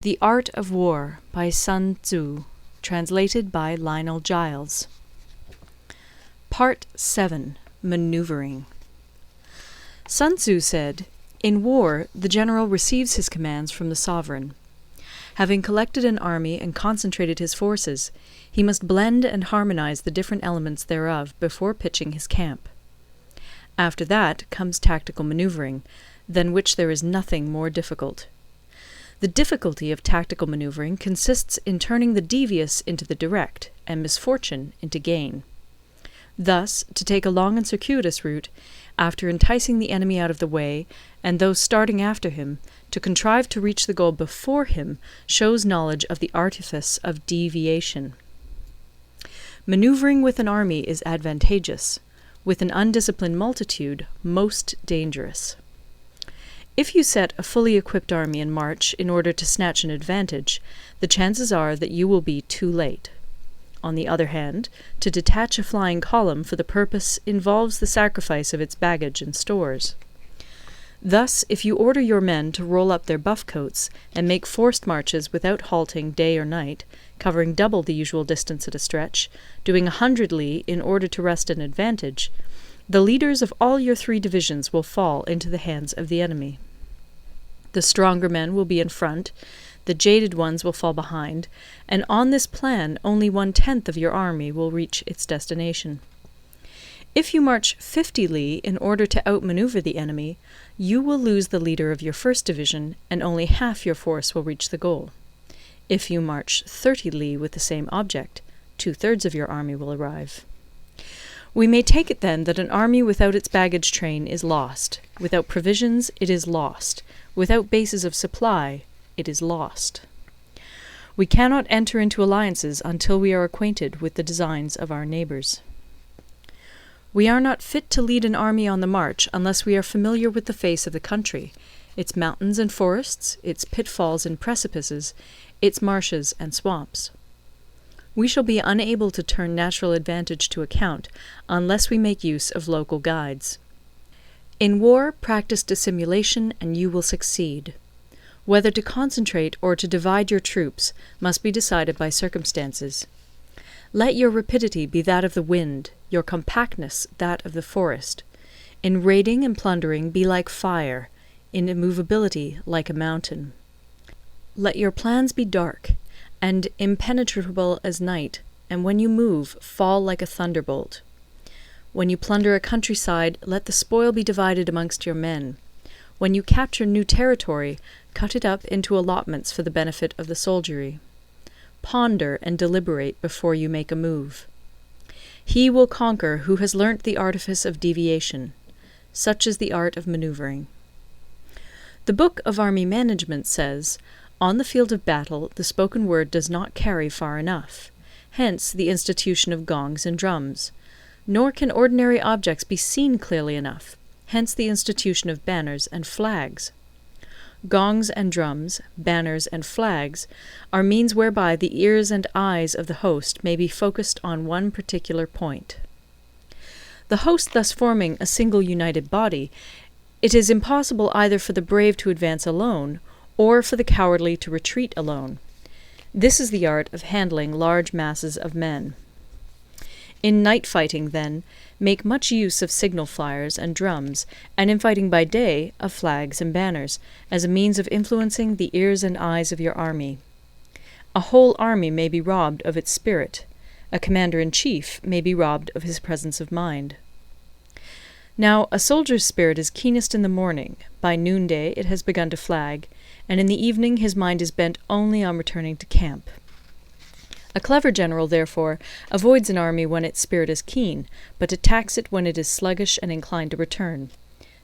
The Art of War by Sun Tzu, translated by Lionel Giles. Part 7. Maneuvering. Sun Tzu said, "In war, the general receives his commands from the sovereign. Having collected an army and concentrated his forces, he must blend and harmonize the different elements thereof before pitching his camp. After that comes tactical maneuvering, than which there is nothing more difficult. The difficulty of tactical maneuvering consists in turning the devious into the direct, and misfortune into gain. Thus, to take a long and circuitous route, after enticing the enemy out of the way, and those starting after him, to contrive to reach the goal before him, shows knowledge of the artifice of deviation. Maneuvering with an army is advantageous, with an undisciplined multitude most dangerous. If you set a fully equipped army in march in order to snatch an advantage, the chances are that you will be too late. On the other hand, to detach a flying column for the purpose involves the sacrifice of its baggage and stores. Thus, if you order your men to roll up their buff coats and make forced marches without halting day or night, covering double the usual distance at a stretch, doing 100 li in order to wrest an advantage, the leaders of all your 3 divisions will fall into the hands of the enemy. The stronger men will be in front, the jaded ones will fall behind, and on this plan only 1/10 of your army will reach its destination. If you march 50 li in order to outmaneuver the enemy, you will lose the leader of your first division, and only half your force will reach the goal. If you march 30 li with the same object, 2/3 of your army will arrive. We may take it then that an army without its baggage train is lost. Without provisions, it is lost. Without bases of supply, it is lost. We cannot enter into alliances until we are acquainted with the designs of our neighbours. We are not fit to lead an army on the march unless we are familiar with the face of the country, its mountains and forests, its pitfalls and precipices, its marshes and swamps. We shall be unable to turn natural advantage to account unless we make use of local guides. In war, practice dissimulation and you will succeed. Whether to concentrate or to divide your troops must be decided by circumstances. Let your rapidity be that of the wind, your compactness that of the forest. In raiding and plundering be like fire, in immovability like a mountain. Let your plans be dark, and impenetrable as night, and when you move, fall like a thunderbolt. When you plunder a countryside, let the spoil be divided amongst your men. When you capture new territory, cut it up into allotments for the benefit of the soldiery. Ponder and deliberate before you make a move. He will conquer who has learnt the artifice of deviation. Such is the art of maneuvering. The Book of Army Management says, "On the field of battle, the spoken word does not carry far enough. Hence the institution of gongs and drums. Nor can ordinary objects be seen clearly enough. Hence the institution of banners and flags. Gongs and drums, banners and flags, are means whereby the ears and eyes of the host may be focused on one particular point. The host thus forming a single united body, it is impossible either for the brave to advance alone, or for the cowardly to retreat alone. This is the art of handling large masses of men. In night fighting, then, make much use of signal flyers and drums, and in fighting by day, of flags and banners, as a means of influencing the ears and eyes of your army. A whole army may be robbed of its spirit. A commander-in-chief may be robbed of his presence of mind. Now, a soldier's spirit is keenest in the morning, by noonday it has begun to flag, and in the evening his mind is bent only on returning to camp. A clever general, therefore, avoids an army when its spirit is keen, but attacks it when it is sluggish and inclined to return.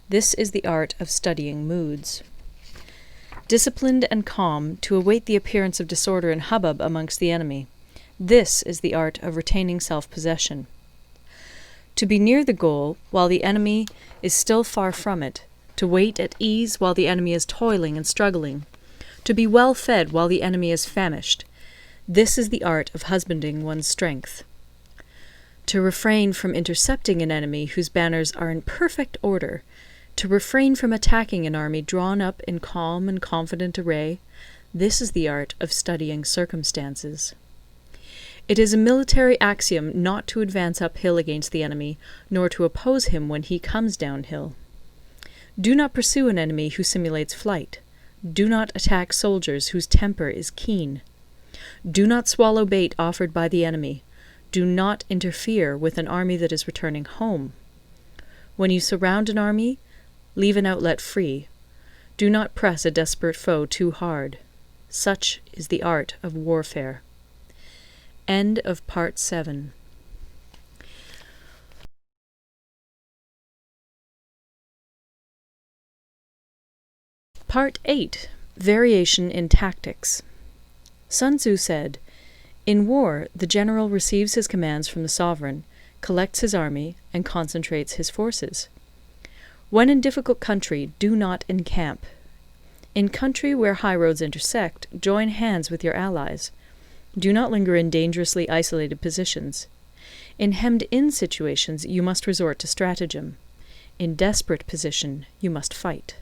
This is the art of studying moods. Disciplined and calm, to await the appearance of disorder and hubbub amongst the enemy. This is the art of retaining self-possession. To be near the goal, while the enemy is still far from it, to wait at ease while the enemy is toiling and struggling, to be well fed while the enemy is famished. This is the art of husbanding one's strength. To refrain from intercepting an enemy whose banners are in perfect order, to refrain from attacking an army drawn up in calm and confident array, This is the art of studying circumstances. It is a military axiom not to advance uphill against the enemy, nor to oppose him when he comes downhill. Do not pursue an enemy who simulates flight. Do not attack soldiers whose temper is keen. Do not swallow bait offered by the enemy. Do not interfere with an army that is returning home. When you surround an army, leave an outlet free. Do not press a desperate foe too hard. Such is the art of warfare. End of Part 7. Part 8. Variation in Tactics. Sun Tzu said, "In war, the general receives his commands from the sovereign, collects his army, and concentrates his forces. When in difficult country, do not encamp. In country where highroads intersect, join hands with your allies. Do not linger in dangerously isolated positions. In hemmed-in situations, you must resort to stratagem. In desperate position, you must fight.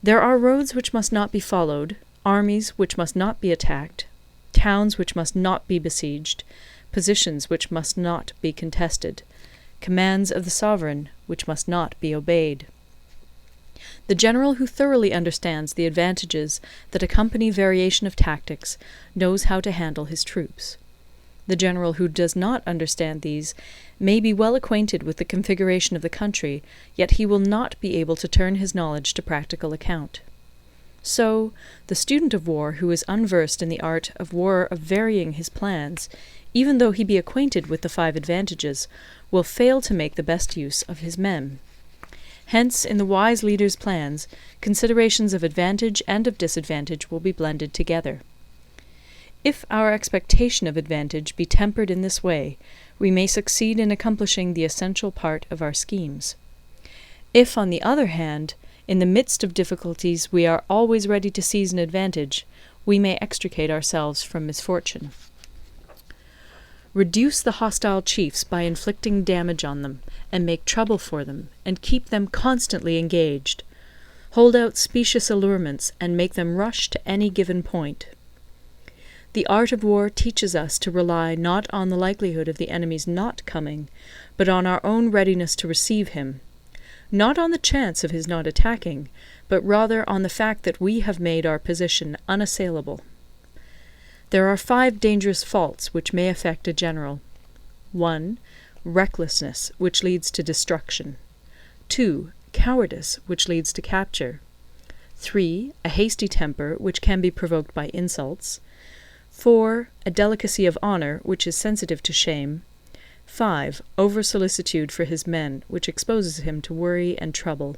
There are roads which must not be followed, armies which must not be attacked, towns which must not be besieged, positions which must not be contested, commands of the sovereign which must not be obeyed." The general who thoroughly understands the advantages that accompany variation of tactics knows how to handle his troops. The general who does not understand these may be well acquainted with the configuration of the country, yet he will not be able to turn his knowledge to practical account. So, the student of war who is unversed in the art of war of varying his plans, even though he be acquainted with the 5 advantages, will fail to make the best use of his men. Hence, in the wise leader's plans, considerations of advantage and of disadvantage will be blended together. If our expectation of advantage be tempered in this way, we may succeed in accomplishing the essential part of our schemes. If, on the other hand, in the midst of difficulties we are always ready to seize an advantage, we may extricate ourselves from misfortune. Reduce the hostile chiefs by inflicting damage on them, and make trouble for them, and keep them constantly engaged. Hold out specious allurements, and make them rush to any given point. The art of war teaches us to rely not on the likelihood of the enemy's not coming, but on our own readiness to receive him, not on the chance of his not attacking, but rather on the fact that we have made our position unassailable. There are 5 dangerous faults which may affect a general. 1. Recklessness, which leads to destruction. 2. Cowardice, which leads to capture. 3. A hasty temper, which can be provoked by insults. 4. A delicacy of honour, which is sensitive to shame. 5. Over-solicitude for his men, which exposes him to worry and trouble.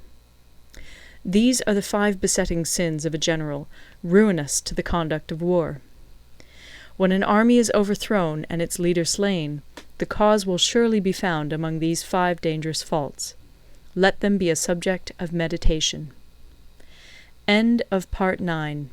These are the 5 besetting sins of a general, ruinous to the conduct of war. When an army is overthrown and its leader slain, the cause will surely be found among these 5 dangerous faults. Let them be a subject of meditation. End of Part 9.